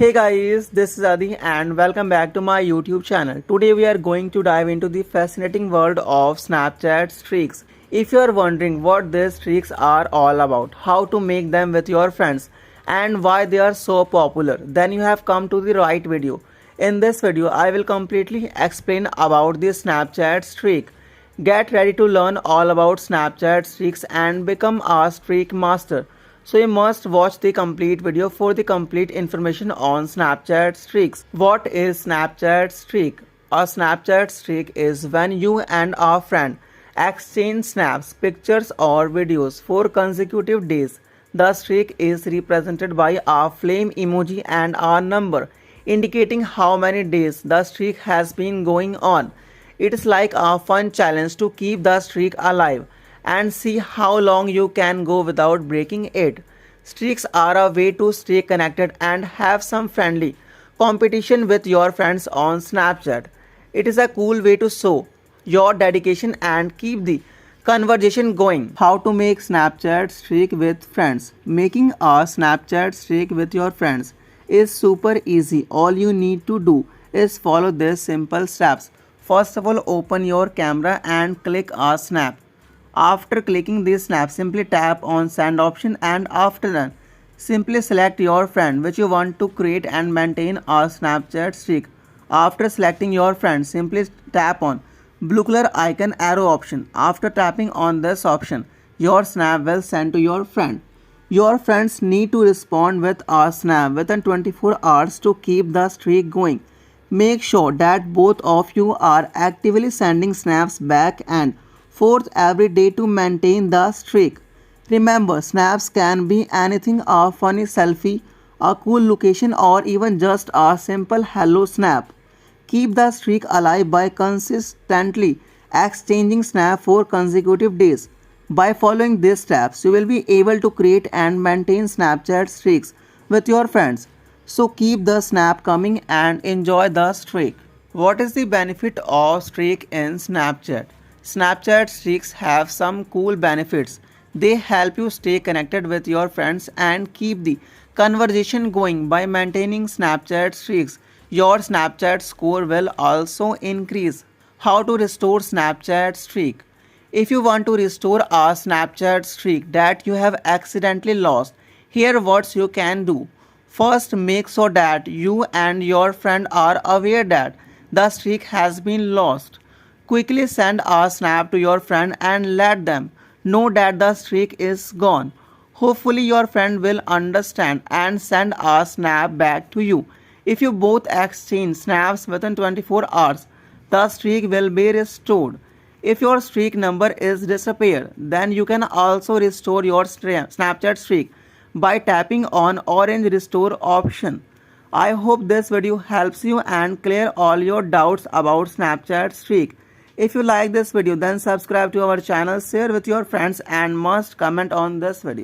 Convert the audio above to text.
Hey guys, this is Adi and welcome back to my YouTube channel. Today we are going to dive into the fascinating world of Snapchat streaks. If you are wondering what these streaks are all about, how to make them with your friends and why they are so popular, then you have come to the right video. In this video, I will completely explain about the Snapchat streak. Get ready to learn all about Snapchat streaks and become a streak master. So you must watch the complete video for the complete information on Snapchat streaks. What is Snapchat streak? A Snapchat streak is when you and a friend exchange snaps, pictures or videos for consecutive days. The streak is represented by a flame emoji and a number indicating how many days the streak has been going on. It is like a fun challenge to keep the streak alive and see how long you can go without breaking it. Streaks are a way to stay connected and have some friendly competition with your friends on Snapchat. It is a cool way to show your dedication and keep the conversation going. How to make Snapchat streak with friends? Making a Snapchat streak with your friends is super easy. All you need to do is follow these simple steps. First of all, open your camera and click a snap. After clicking this snap, simply tap on send option and after that, simply select your friend which you want to create and maintain a Snapchat streak. After selecting your friend, simply tap on blue color icon arrow option. After tapping on this option, your snap will send to your friend. Your friends need to respond with a snap within 24 hours to keep the streak going. Make sure that both of you are actively sending snaps back and forth every day to maintain the streak. Remember, snaps can be anything: a funny selfie, a cool location, or even just a simple hello snap. Keep the streak alive by consistently exchanging snaps for consecutive days. By following these steps, you will be able to create and maintain Snapchat streaks with your friends. So keep the snap coming and enjoy the streak. What is the benefit of streak in Snapchat? Snapchat streaks have some cool benefits. They help you stay connected with your friends and keep the conversation going. By maintaining Snapchat streaks, your Snapchat score will also increase. How to restore Snapchat streak? If you want to restore a Snapchat streak that you have accidentally lost, here what you can do. First, make sure that you and your friend are aware that the streak has been lost. Quickly send a snap to your friend and let them know that the streak is gone. Hopefully your friend will understand and send a snap back to you. If you both exchange snaps within 24 hours, the streak will be restored. If your streak number is disappeared, then you can also restore your Snapchat streak by tapping on orange restore option. I hope this video helps you and clear all your doubts about Snapchat streak. If you like this video, then subscribe to our channel, share with your friends and must comment on this video.